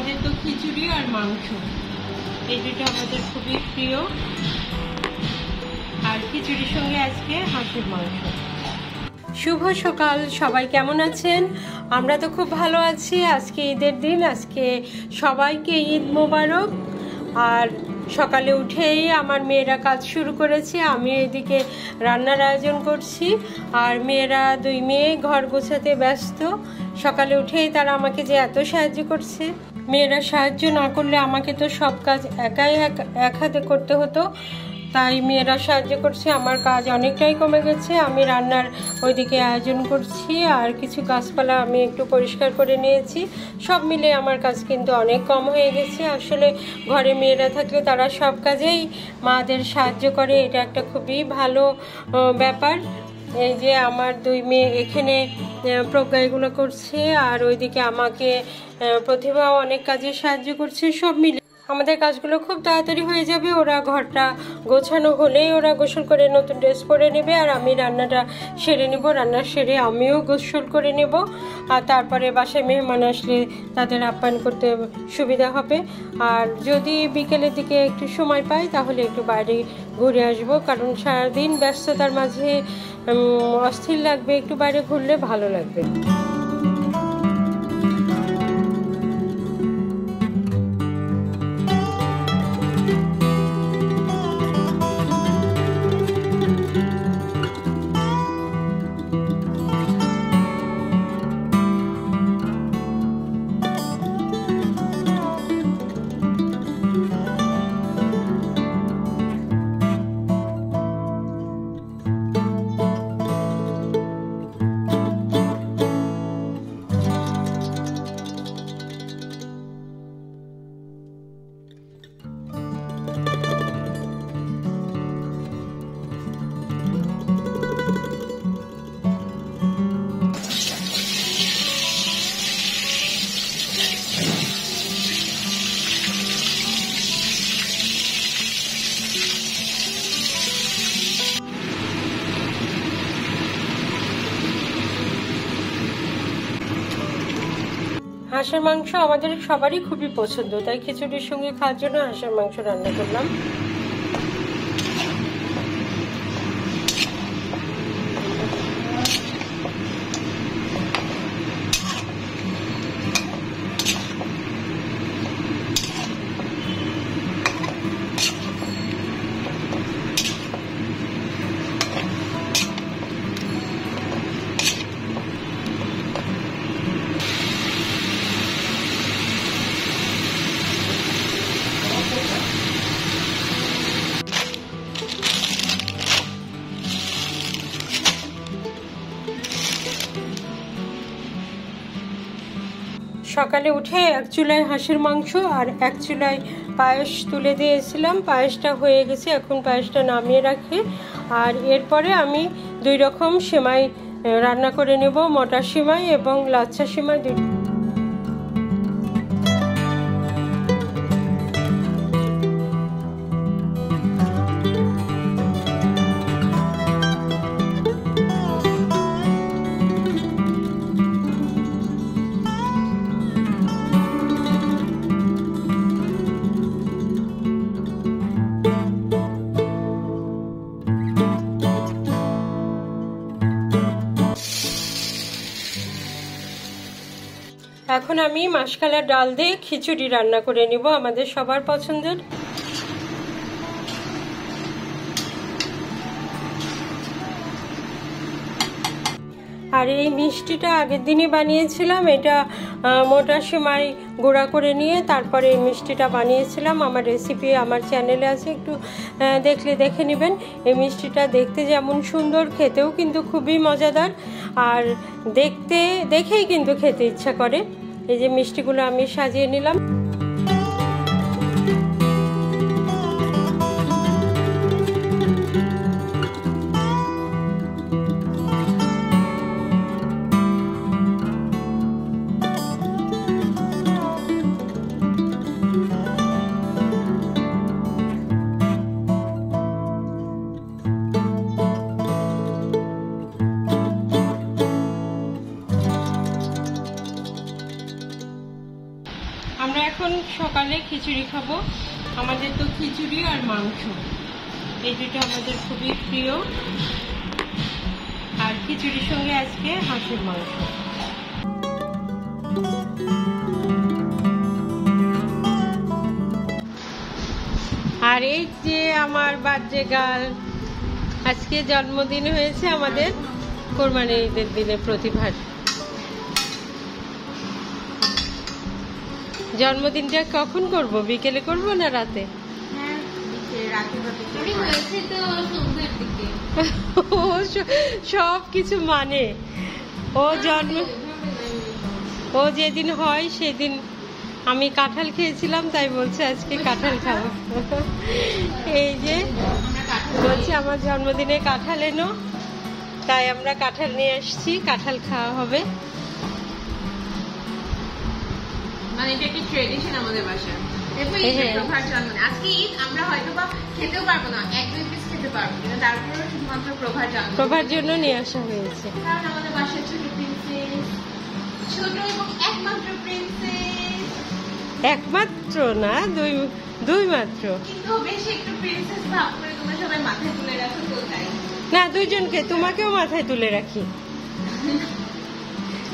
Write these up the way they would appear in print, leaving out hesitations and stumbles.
আমাদের তো খিচুড়ি আর মাংস এই দুটো আমাদের খুবই প্রিয়। আর খিচুড়ির সঙ্গে আজকে হাঁসের মাংস। শুভ সকাল, সবাই কেমন আছেন? আমরা তো খুব ভালো আছি। আজকে ঈদের দিন, আজকে সবাইকে ঈদ মোবারক। আর সকালে উঠেই আমার মেয়েরা কাজ শুরু করেছে, আমি এদিকে রান্নার আয়োজন করছি। আর মেয়েরা, দুই মেয়ে ঘর গোছাতে ব্যস্ত। সকালে উঠেই তারা আমাকে যে এত সাহায্য করছে। মেয়েরা সাহায্য না করলে আমাকে তো সব কাজ একাই এক হাতে করতে হতো, তাই মেয়েরা সাহায্য করছে। আমার কাজ অনেকটাই কমে গেছে। আমি রান্নার ওইদিকে আয়োজন করছি, আর কিছু গাছপালা আমি একটু পরিষ্কার করে নিয়েছি। সব মিলে আমার কাজ কিন্তু অনেক কম হয়ে গেছে। আসলে ঘরে মেয়েরা থাকলে তারা সব কাজেই মাদের সাহায্য করে, এটা একটা খুবই ভালো ব্যাপার। এই যে আমার দুই মেয়ে এখানে প্রজ্ঞা এগুলো করছে, আর ওইদিকে আমাকে প্রতিভাও অনেক কাজে সাহায্য করছে। সব মিলে আমাদের কাজগুলো খুব তাড়াতাড়ি হয়ে যাবে। ওরা ঘরটা গোছানো হলেই ওরা গোসল করে নতুন ড্রেস পরে নেবে, আর আমি রান্নাটা সেরে নেব। রান্না সেরে আমিও গোসল করে নেব, আর তারপরে বাসায় মেহমান আসলে তাদের আপ্যায়ন করতে সুবিধা হবে। আর যদি বিকেলের দিকে একটু সময় পাই তাহলে একটু বাইরে ঘুরে আসবো, কারণ সারাদিন ব্যস্ততার মাঝে অস্থির লাগবে। একটু বাইরে ঘুরলে ভালো লাগবে। হাঁসের মাংস আমাদের সবারই খুবই পছন্দ, তাই খিচুড়ির সঙ্গে খাওয়ার জন্য হাঁসের মাংস রান্না করলাম। সকালে উঠে এক চুলায় হাঁসের মাংস আর এক চুলায় পায়েস তুলে দিয়েছিলাম। পায়েসটা হয়ে গেছে, এখন পায়েসটা নামিয়ে রাখি। আর এরপরে আমি দুই রকম সেমাই রান্না করে নেব, মটর সেমাই এবং লাচ্ছা সেমাই দুই। এখন আমি মাসকলাইয়ের ডাল দিয়ে খিচুড়ি রান্না করে নিব, আমাদের সবার পছন্দের। আর এই মিষ্টিটা আগের দিনই বানিয়েছিলাম। এটা মোটা সেমাই গুঁড়া করে নিয়ে তারপরে এই মিষ্টিটা বানিয়েছিলাম। আমার রেসিপি আমার চ্যানেলে আছে, একটু দেখলে দেখে নেবেন। এই মিষ্টিটা দেখতে যেমন সুন্দর, খেতেও কিন্তু খুবই মজাদার। আর দেখেই কিন্তু খেতে ইচ্ছা করে। এই যে মিষ্টিগুলো আমি সাজিয়ে নিলাম। আমরা এখন সকালে খিচুড়ি খাবো। আমাদের তো খিচুড়ি আর মাংস, এই দুটো আমাদের খুবই প্রিয়। আর খিচুড়ির সঙ্গে আজকে হাঁসের মাংস। আর এই যে আমার বাচ্চা গাল, আজকে জন্মদিন হয়েছে আমাদের কোরবানির ঈদের দিনে প্রতিভার। জন্মদিনটা কখন করব? বিকেলে করব না রাতে? ও সব কিছু মানে, ও যেদিন হয় সেদিন আমি কাঁঠাল খেয়েছিলাম, তাই বলছে আজকে কাঁঠাল খাবো। এই যে বলছে আমার জন্মদিনে কাঁঠাল এনো, তাই আমরা কাঁঠাল নিয়ে আসছি, কাঁঠাল খাওয়া হবে। মানে এটা একটা ট্রেডিশন আমাদের বাসায়। আজকে ঈদ, আমরা হয়তো বা খেতেও পারবো না, 1-2 পিস খেতে পারবো, কিন্তু তারপরে শুধুমাত্র প্রভার জন্য নিয়ে আসা হয়েছে। কারণ আমাদের বাসায় ছোট প্রিন্সেস, ছোট এবং একমাত্র প্রিন্সেস। একমাত্র না, দুই মাত্র, কিন্তু বেশি একটু প্রিন্সেস ভাব করে তোমরা সবাই মাথায় তুলে রাখো তো, তাই না দুইজনকে, তোমাকেও মাথায় তুলে রাখি।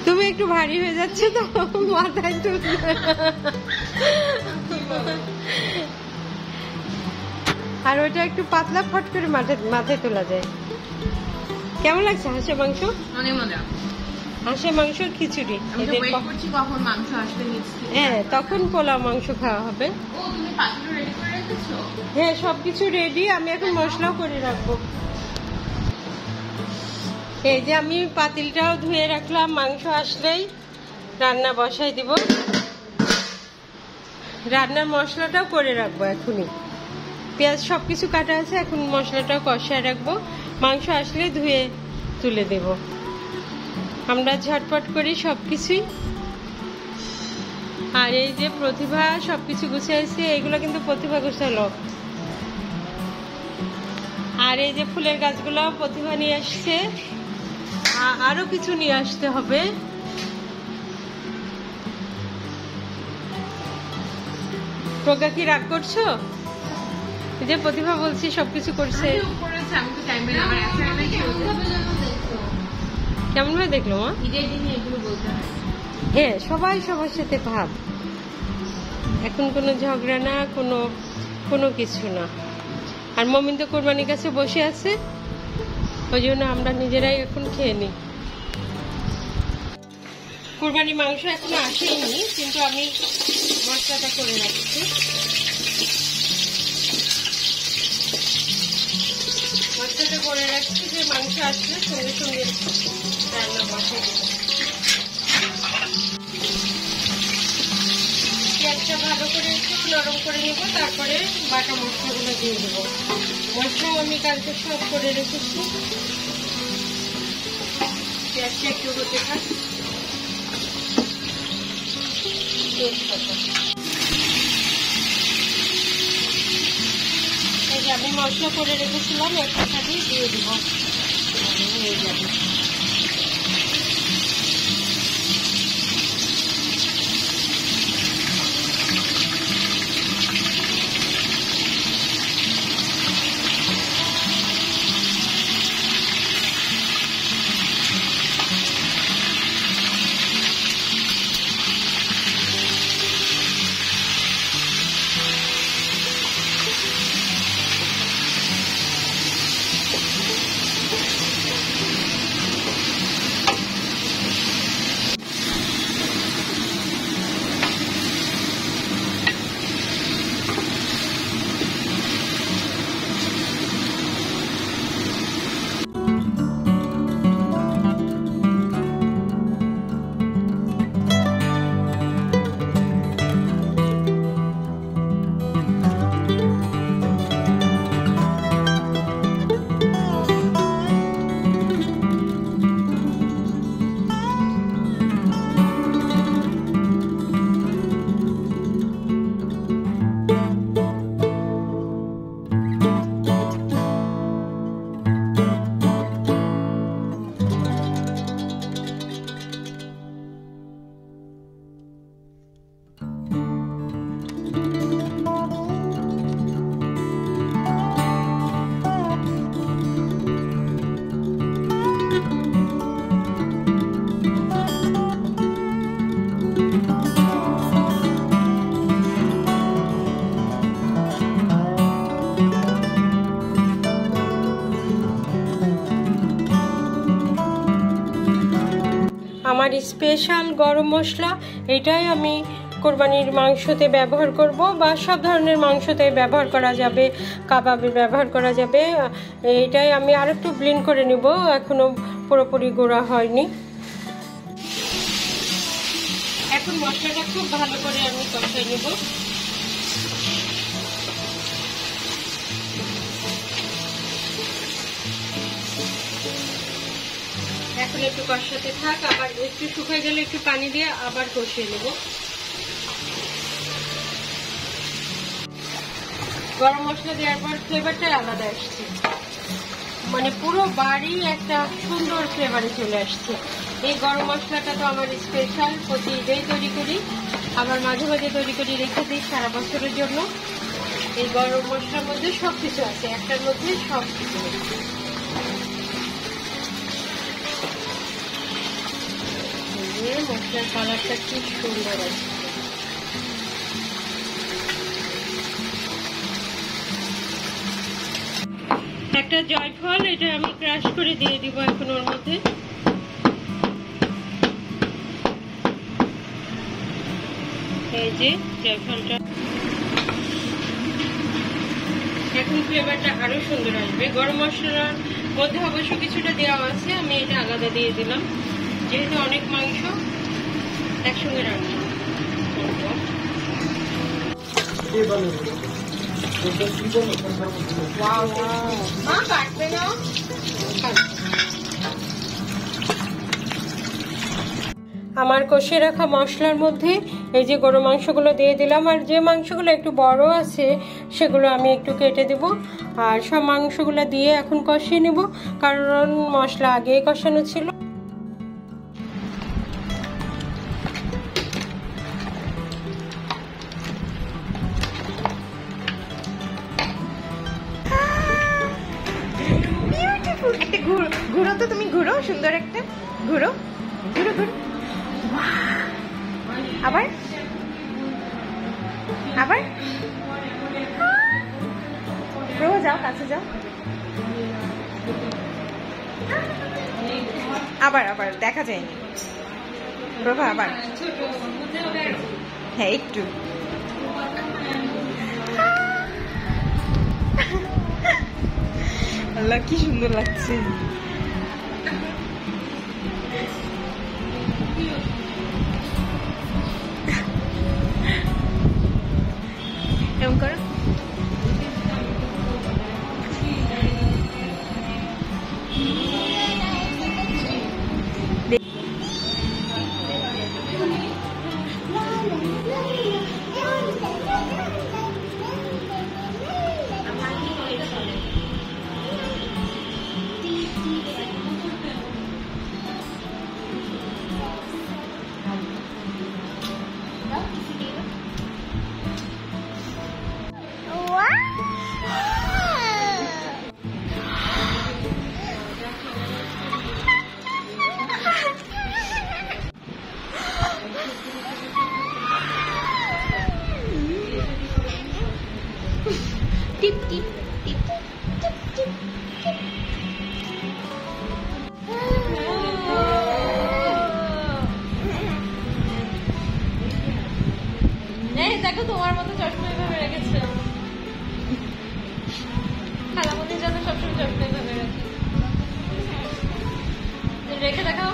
তুমি একটু ভারী হয়ে যাচ্ছে তো মাথায় তুলে। আর ওটা একটু পাতলা, ফট করে মাথায় তোলা যায়। কেমন লাগছে হাঁসের মাংস? অনেক মজা। হাঁসের মাংস খিচুড়ি, কখন মাংস আসবে? হ্যাঁ, তখন পোলাও মাংস খাওয়া হবে। হ্যাঁ, সবকিছু রেডি। আমি এখন মশলাও করে রাখবো। এই যে আমি পাতিলটাও ধুয়ে রাখলাম, মাংস আসলেই রান্না বসাই দিব। রান্নার মশলাটাও করে রাখবো এখনই। পেঁয়াজ সবকিছু কাটা আছে, এখন মশলাটাও কষায় রাখবো। মাংস আসলে ধুয়ে তুলে দেব। আমরা ঝটপট করি সবকিছুই। আর এই যে প্রতিভা সবকিছু গুছিয়েছে, এগুলো কিন্তু প্রতিভা গুছালো। আর এই যে ফুলের গাছগুলো প্রতিভা নিয়ে আসছে, আরো কিছু নিয়ে আসতে হবে। প্রজ্ঞা কি রাগ করছো? এই যে প্রতিভা বলছি সবকিছু করছে। কেমন ভাবে দেখলো মা? হ্যাঁ, সবাই সবার সাথে ভাব। এখন কোনো ঝগড়া না, কোনো কিছু না। আর মমিন তো কোরবানির কাছে বসে আছে, ওই জন্য আমরা নিজেরাই এখন খেয়ে নিই। কোরবানি মাংস এখনো আসেনি, কিন্তু আমি মশলাটা করে রাখছি। মশলাটা করে রাখছি যে মাংস আসলে সঙ্গে সঙ্গে রান্না বসে দেব। পেঁয়াজটা ভালো করে একটু নরম করে নেব, তারপরে বাটা মশলাগুলো দিয়ে দেবো। মশলাও আমি কালকে সব করে রেখেছি। পেঁয়াজটা একটু হতে থাক। আমি মশলা করে রেখেছিলাম, একটা সাথেই দিয়ে দেবো, হয়ে যাবে। স্পেশাল গরম মশলা, এটাই আমি কোরবানির মাংসতে ব্যবহার করব, বা সব ধরনের মাংসতে ব্যবহার করা যাবে, কাবাবে ব্যবহার করা যাবে। এটাই আমি আরেকটু ব্লেন্ড করে নেব, এখনো পুরোপুরি গুঁড়া হয়নি। এখন মশলাটা খুব ভালো করে আমি কষিয়ে নেব। এখন একটু কষাতে থাক, আবার একটু শুকিয়ে গেলে একটু পানি দিয়ে আবার কষিয়ে নেব। গরম মশলা দেওয়ার পর ফ্লেভারটাই আলাদা আসছে, মানে পুরো বাড়ি একটা সুন্দর ফ্লেভারে চলে আসছে। এই গরম মশলাটা তো আমার স্পেশাল, প্রতি ঈদেই তৈরি করি, আবার মাঝে মাঝে তৈরি করে রেখে দিই সারা বছরের জন্য। এই গরম মশলার মধ্যে সব কিছু আছে, একটার মধ্যে সব কিছু। মশলার কালারটা কি সুন্দর আছে। একটা জয়ফল, এটা আমি ক্রাশ করে দিয়ে দিব এখন ওর মধ্যে। এই যে জয়ফলটা, এখন ফ্লেভারটা আরো সুন্দর আসবে। গরম মশলার মধ্যে অবশ্য কিছুটা দেওয়া আছে, আমি এটা আলাদা দিয়ে দিলাম, যেহেতু অনেক মাংস একসঙ্গে রান্না। আমার কষিয়ে রাখা মশলার মধ্যে এই যে গরু মাংসগুলো দিয়ে দিলাম, আর যে মাংসগুলো একটু বড় আছে সেগুলো আমি একটু কেটে দেব। আর সব মাংসগুলো দিয়ে এখন কষিয়ে নেব, কারণ মশলা আগেই কষানো ছিল। একটা ঘুরো তো, তুমি ঘুরো, সুন্দর একটা ঘুরো, ঘুরো ঘুরো। আবার আবার প্রভা যাও, কাছে যাও, আবার আবার দেখা যায়নি প্রভা, আবার হ্যাঁ একটু। আল্লাহ কি সুন্দর লাগছে। এমন করো, টিপ টিপ টিপ টিপ টিপ। দেখো তোমার মতো চশমা এভাবে রেখেছে, খালামতির জন্য সবসময় চশমা এভাবে রাখি, রেখে দেখাও।